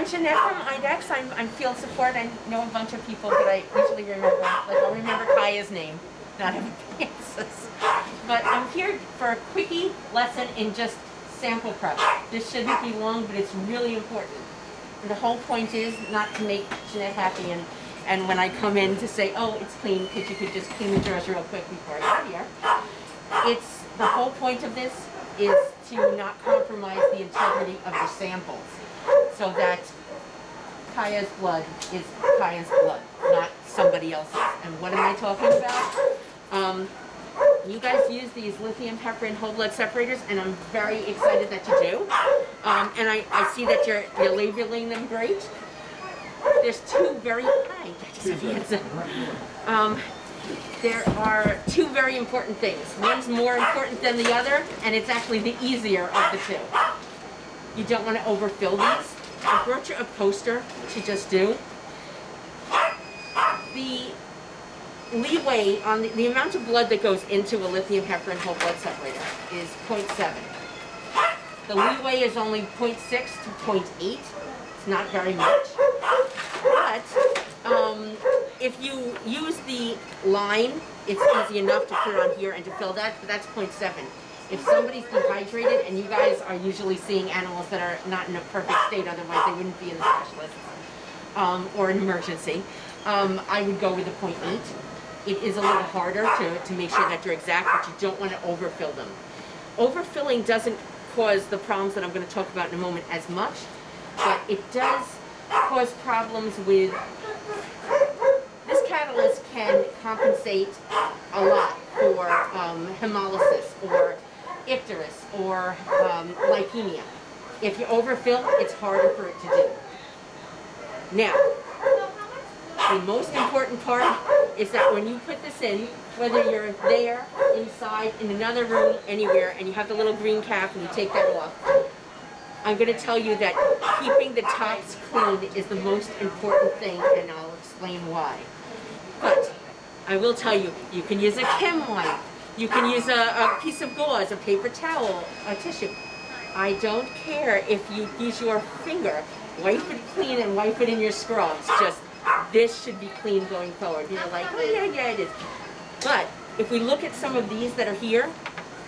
I'm Janette from Idexx. I'm field support. I know a bunch of people, but I usually remember, like I'll remember Kaya's name, not everybody else's. But I'm here for a quickie lesson in just sample prep. This shouldn't be long, but it's really important. And the whole point is not to make Janette happy and when I come in to say, oh, it's clean, because you could just clean the drawers real quick before I get here. It's the whole point of this is to not compromise the integrity of the samples, so that Kaya's blood is Kaya's blood, not somebody else's. And what am I talking about? You guys use these lithium heparin whole blood separators, and I'm very excited that you do. And I see that you're labeling them great. There's two very there are two very important things. One's more important than the other, and it's actually the easier of the two. You don't want to overfill these. I brought you a poster to just do. The leeway on the amount of blood that goes into a lithium heparin whole blood separator is 0.7. The leeway is only 0.6 to 0.8. It's not very much. But if you use the line, it's easy enough to put it on here and to fill that, but that's 0.7. If somebody's dehydrated, and you guys are usually seeing animals that are not in a perfect state, otherwise they wouldn't be in the specialist, or an emergency, I would go with the 0.8. It is a little harder to make sure that you're exact, but you don't want to overfill them. Overfilling doesn't cause the problems that I'm going to talk about in a moment as much, but it does cause problems with this catalyst. Can compensate a lot for hemolysis or icterus or lipemia. If you overfill, it's harder for it to do. Now, the most important part is that when you put this in, whether you're there, inside, in another room, anywhere, and you have the little green cap and you take that off, I'm going to tell you that keeping the tops clean is the most important thing, and I'll explain why. But I will tell you, you can use a chem wipe, you can use a piece of gauze, a paper towel, a tissue. I don't care if you use your finger. Wipe it clean and wipe it in your scrubs. Just, this should be clean going forward. You're like, oh yeah, it is. But if we look at some of these that are here,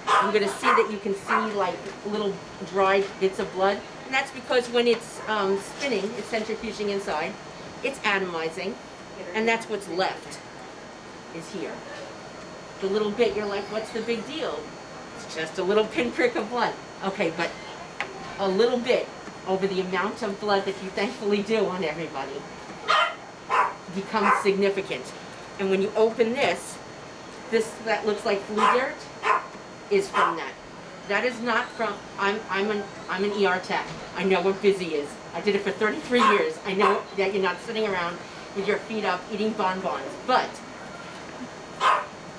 I'm going to see that you can see like little dried bits of blood. And that's because when it's spinning, it's centrifuging inside, it's atomizing, and that's what's left is here. The little bit, you're like, what's the big deal? It's just a little pinprick of blood. Okay, but a little bit over the amount of blood that you thankfully do on everybody becomes significant. And when you open this that looks like flea dirt is from that. That is not from, I'm an ER tech. I know what busy is. I did it for 33 years. I know that you're not sitting around with your feet up eating bonbons, but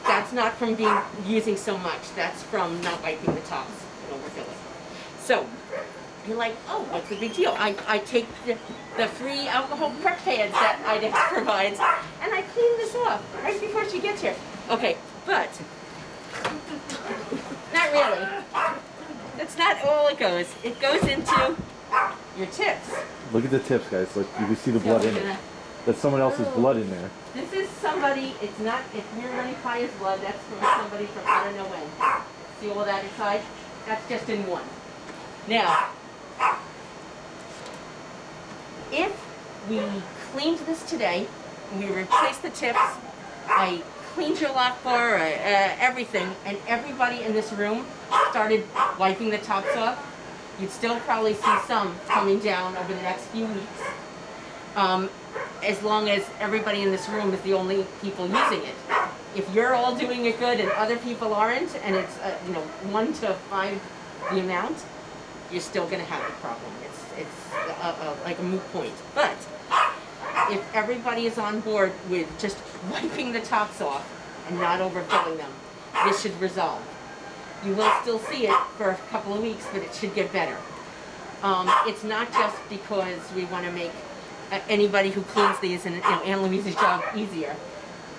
that's not from using so much. That's from not wiping the tops and overfilling. So you're like, oh, what's the big deal? I take the free alcohol prep pads that Idexx provides, and I clean this off right before she gets here. Okay, but not really. That's not all it goes. It goes into your tips. Look at the tips, guys. Look, you can see the blood in it. That's someone else's blood in there. This is somebody, it's not, if you're running Kaya's blood, that's from somebody from I don't know when. See all that inside? That's just in one. Now, if we cleaned this today, and we replaced the tips, I cleaned your lock bar, everything, and everybody in this room started wiping the tops off, you'd still probably see some coming down over the next few weeks. As long as everybody in this room is the only people using it. If you're all doing it good and other people aren't, and it's 1 to 5 the amount, you're still going to have the problem. It's like a moot point. But if everybody is on board with just wiping the tops off and not overfilling them, this should resolve. You will still see it for a couple of weeks, but it should get better. It's not just because we want to make anybody who cleans these and Ann Louise's job easier.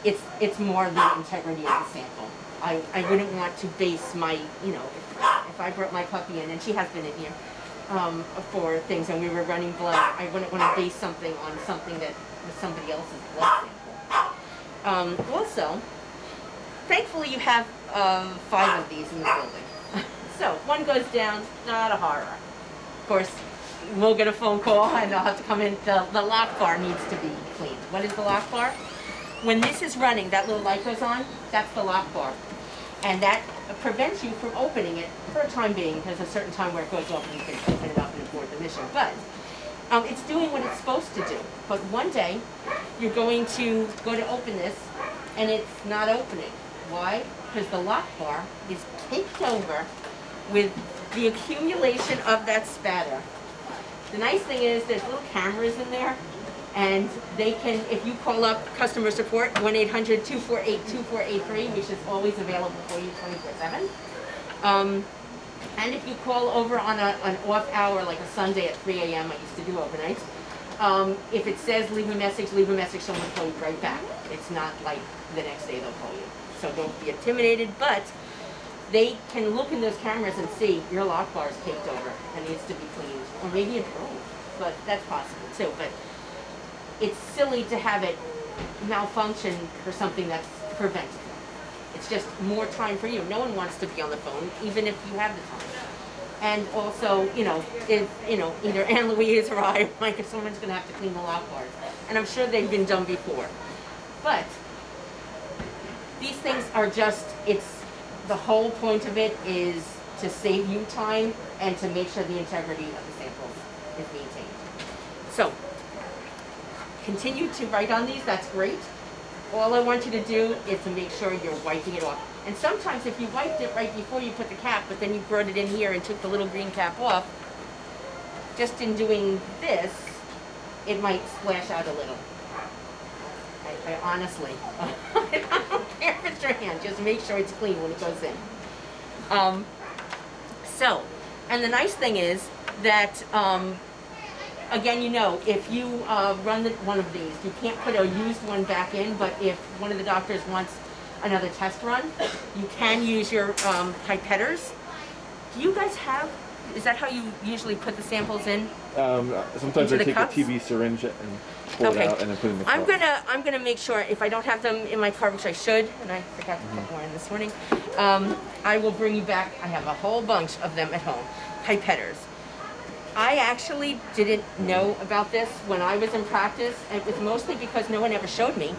It's more the integrity of the sample. I wouldn't want to base my, if I brought my puppy in, and she has been in here, for things, and we were running blood. I wouldn't want to base something on something that was somebody else's blood sample. Also, thankfully you have 5 of these in the building. So one goes down, not a horror. Of course, we'll get a phone call and I'll have to come in. The lock bar needs to be cleaned. What is the lock bar? When this is running, that little light goes on, that's the lock bar. And that prevents you from opening it for a time being. There's a certain time where it goes off and you can open it up and abort the mission. But it's doing what it's supposed to do. But one day, you're going to go to open this and it's not opening. Why? Because the lock bar is caked over with the accumulation of that spatter. The nice thing is there's little cameras in there, and they can, if you call up customer support, 1-800-248-2483, which is always available for you 24/7. And if you call over on an off hour, like a Sunday at 3 a.m., I used to do overnights, if it says leave a message, someone will call you right back. It's not like the next day they'll call you. So don't be intimidated, but they can look in those cameras and see your lock bar is caked over and needs to be cleaned, or maybe improved, but that's possible too. But it's silly to have it malfunction for something that's preventable. It's just more time for you. No one wants to be on the phone, even if you have the time. And also, if, either Anne Louise or I, Mike, if someone's going to have to clean the lock bars. And I'm sure they've been done before. But these things are just, the whole point of it is to save you time and to make sure the integrity of the samples is maintained. So, continue to write on these, that's great. All I want you to do is to make sure you're wiping it off. And sometimes if you wiped it right before you put the cap, but then you brought it in here and took the little green cap off, just in doing this, it might splash out a little. I honestly, I don't care if it's your hand, just make sure it's clean when it goes in. And the nice thing is that, again, if you run one of these, you can't put a used one back in, but if one of the doctors wants another test run, you can use your pipetters. Do you guys have, is that how you usually put the samples in? Sometimes I take a TB syringe and pull it out and then put it in the cup. I'm gonna make sure, if I don't have them in my car, which I should, and I forgot to put more in this morning, I will bring you back. I have a whole bunch of them at home, pipetters. I actually didn't know about this when I was in practice, and it was mostly because no one ever showed me.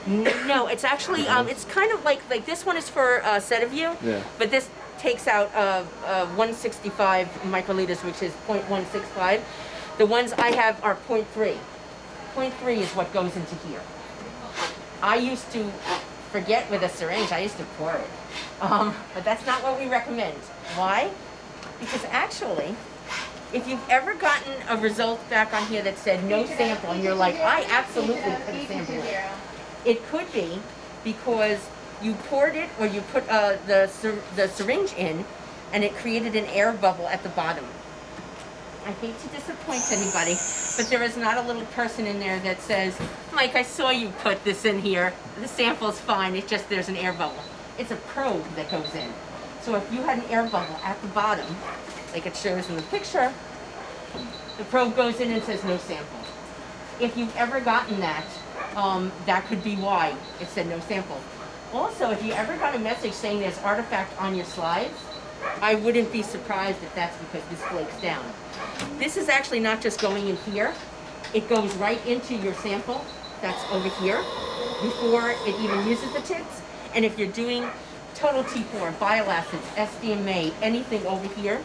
No, it's actually, it's kind of like this one is for Cetaview, but this takes out 165 microliters, which is 0.165. The ones I have are 0.3. 0.3 is what goes into here. I used to forget with a syringe, I used to pour it. But that's not what we recommend. Why? Because actually, if you've ever gotten a result back on here that said no sample, and you're like, I absolutely put a sample in, it could be because you poured it or you put the syringe in and it created an air bubble at the bottom. I hate to disappoint anybody, but there is not a little person in there that says, Mike, I saw you put this in here. The sample's fine, it's just there's an air bubble. It's a probe that goes in. So if you had an air bubble at the bottom, like it shows in the picture, the probe goes in and says no sample. If you've ever gotten that, that could be why it said no sample. Also, if you ever got a message saying there's artifact on your slides, I wouldn't be surprised if that's because this flakes down. This is actually not just going in here, it goes right into your sample that's over here before it even uses the tips. And if you're doing total T4, bile acids, SDMA, anything over here,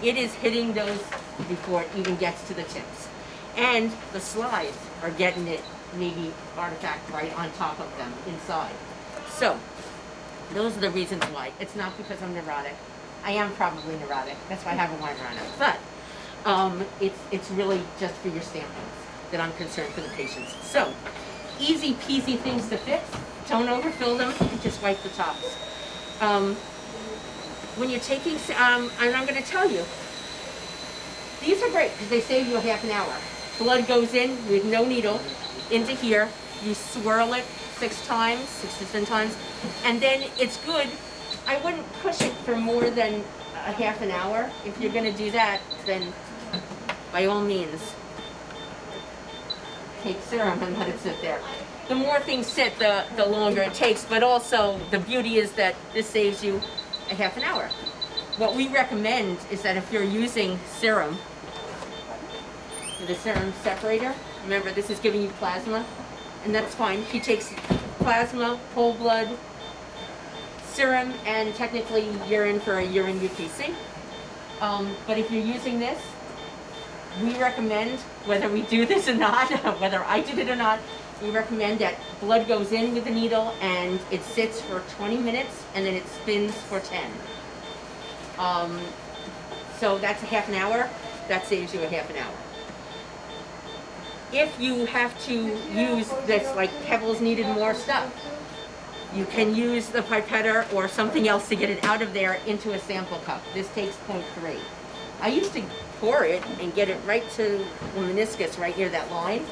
it is hitting those before it even gets to the tips. And the slides are getting it, maybe artifact right on top of them inside. So, those are the reasons why. It's not because I'm neurotic. I am probably neurotic. That's why I have a wine runner. But it's really just for your samples that I'm concerned for the patients. So, easy peasy things to fix. Don't overfill them and just wipe the tops. When you're taking, and I'm going to tell you, these are great because they save you a half an hour. Blood goes in with no needle into here. You swirl it 6 to 10 times, and then it's good. I wouldn't push it for more than a half an hour. If you're going to do that, then by all means, take serum and let it sit there. The more things sit, the longer it takes, but also the beauty is that this saves you a half an hour. What we recommend is that if you're using serum, the serum separator, remember this is giving you plasma, and that's fine. He takes plasma, whole blood, serum, and technically urine for a urine UPC. But if you're using this, we recommend, whether we do this or not, whether I did it or not, we recommend that blood goes in with the needle and it sits for 20 minutes and then it spins for 10. So that's a half an hour. That saves you a half an hour. If you have to use this, like Pebbles needed more stuff, you can use the pipetter or something else to get it out of there into a sample cup. This takes 0.3. I used to pour it and get it right to the meniscus right near that line.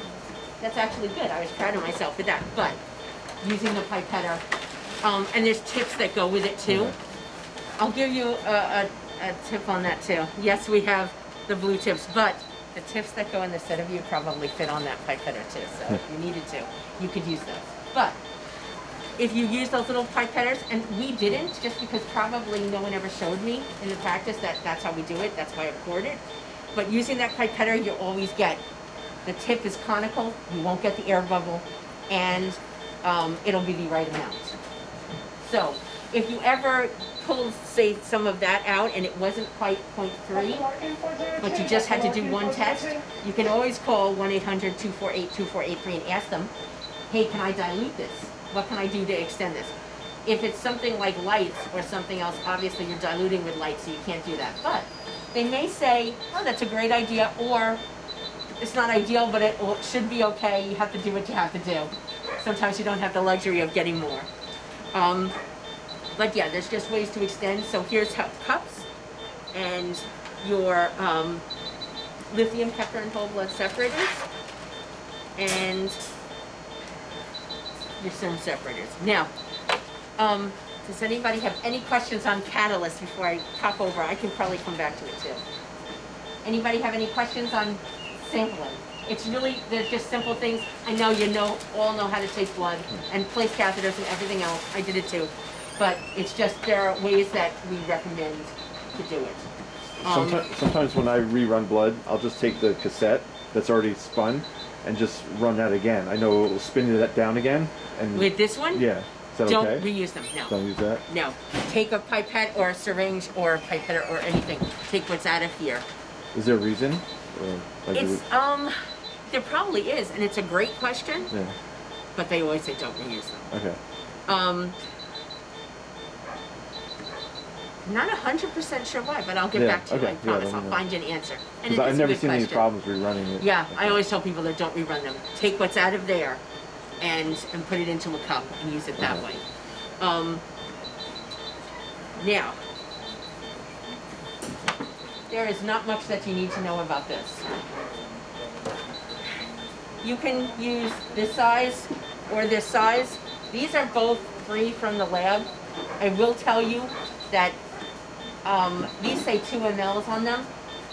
That's actually good. I was proud of myself for that. But using the pipetter, and there's tips that go with it too. I'll give you a tip on that too. Yes, we have the blue tips, but the tips that go in the set of you probably fit on that pipetter too. So if you needed to, you could use those. But if you use those little pipetters, and we didn't, just because probably no one ever showed me in the practice that that's how we do it, that's why I poured it. But using that pipetter, you always get, the tip is conical, you won't get the air bubble, and it'll be the right amount. So if you ever pulled, say, some of that out and it wasn't quite 0.3, but you just had to do one test, you can always call 1-800-248-2483 and ask them, hey, can I dilute this? What can I do to extend this? If it's something like lights or something else, obviously you're diluting with lights, so you can't do that. But they may say, oh, that's a great idea, or it's not ideal, but it should be okay. You have to do what you have to do. Sometimes you don't have the luxury of getting more. But yeah, there's just ways to extend. So here's how cups and your lithium pepper and whole blood separators and your serum separators. Now, does anybody have any questions on Catalyst before I pop over? I can probably come back to it too. Anybody have any questions on sampling? It's really, they're just simple things. I know you all know how to take blood and place catheters and everything else. I did it too. But it's just, there are ways that we recommend to do it. Sometimes when I rerun blood, I'll just take the cassette that's already spun and just run that again. I know it will spin that down again. And with this one? Yeah. Is that Don't okay? reuse them, no. Don't use that? No. Take a pipette or a syringe or a pipetter or anything. Take what's out of here. Is there a reason? Or like It's, there probably is, and it's a great question. Yeah. But they always say don't reuse them. Okay. Not 100% sure why, but I'll get back to you. I promise. I'll find you an answer. And I've never seen any problems rerunning it. Yeah, I always tell people that don't rerun them. Take what's out of there and put it into a cup and use it that way. Now, there is not much that you need to know about this. You can use this size or this size. These are both free from the lab. I will tell you that these say 2 mLs on them,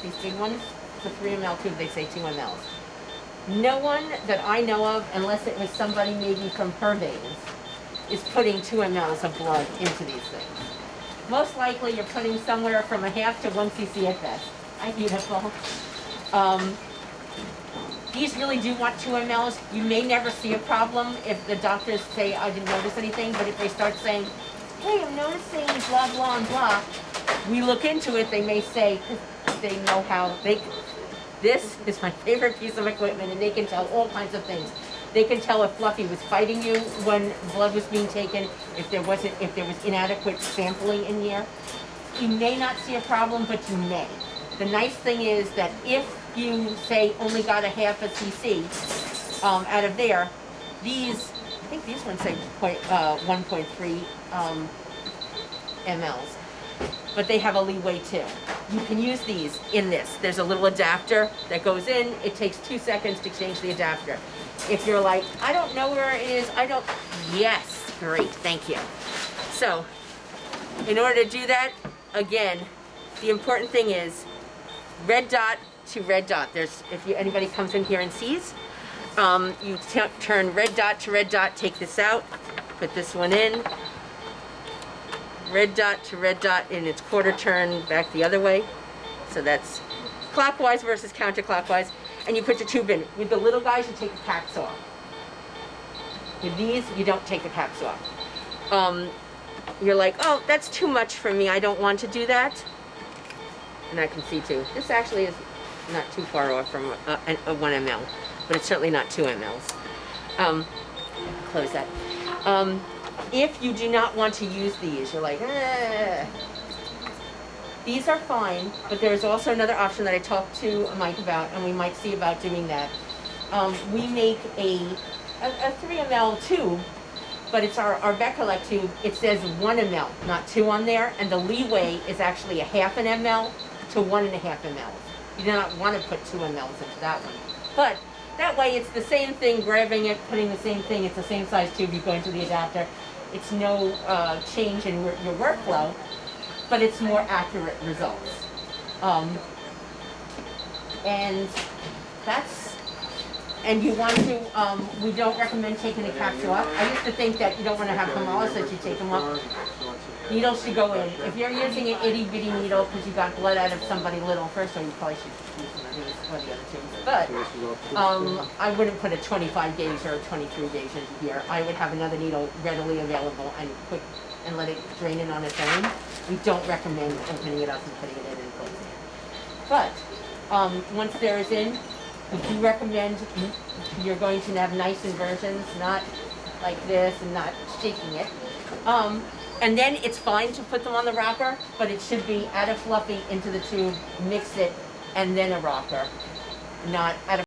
these big ones. It's a 3 ml tube, they say 2 mLs. No one that I know of, unless it was somebody maybe from her veins, is putting 2 mLs of blood into these things. Most likely you're putting somewhere from a half to 1 cc at best. Beautiful. These really do want 2 mLs. You may never see a problem if the doctors say, I didn't notice anything, but if they start saying, hey, I'm noticing blah, blah, and blah, we look into it, they may say, because they know how, this is my favorite piece of equipment, and they can tell all kinds of things. They can tell if Fluffy was fighting you when blood was being taken, if there was inadequate sampling in here. You may not see a problem, but you may. The nice thing is that if you, say, only got a half a cc out of there, these, I think these ones say 1.3 mLs, but they have a leeway too. You can use these in this. There's a little adapter that goes in. It takes 2 seconds to change the adapter. If you're like, I don't know where it is, yes, great, thank you. So, in order to do that, again, the important thing is red dot to red dot. There's, if anybody comes in here and sees, you turn red dot to red dot, take this out, put this one in, red dot to red dot in its quarter turn back the other way. So that's clockwise versus counterclockwise. And you put your tube in. With the little guys, you take the caps off. With these, you don't take the caps off. You're like, oh, that's too much for me. I don't want to do that. And I can see too. This actually is not too far off from a 1 ml, but it's certainly not 2 mLs. Close that. If you do not want to use these, you're like, these are fine, but there's also another option that I talked to Mike about, and we might see about doing that. We make a 3 ml tube, but it's our Beckelec tube. It says 1 ml, not 2 on there, and the leeway is actually a 1/2 ml to 1.5 mLs. You do not want to put 2 mLs into that one. But that way it's the same thing, grabbing it, putting the same thing, it's the same size tube, you go into the adapter. It's no change in your workflow, but it's more accurate results. And that's, and you want to, we don't recommend taking the caps off. I used to think that you don't want to have hemolysis, you take them off. Needles should go in. If you're using an itty bitty needle because you got blood out of somebody little, first of all, you probably should use one of these or the other tubes. But I wouldn't put a 25 gauge or a 23 gauge into here. I would have another needle readily available and let it drain in on its own. We don't recommend opening it up and putting it in and closing it. But once there is in, we do recommend you're going to have nice inversions, not like this and not shaking it. And then it's fine to put them on the rocker, but it should be add a fluffy into the tube, mix it, and then a rocker. Not add a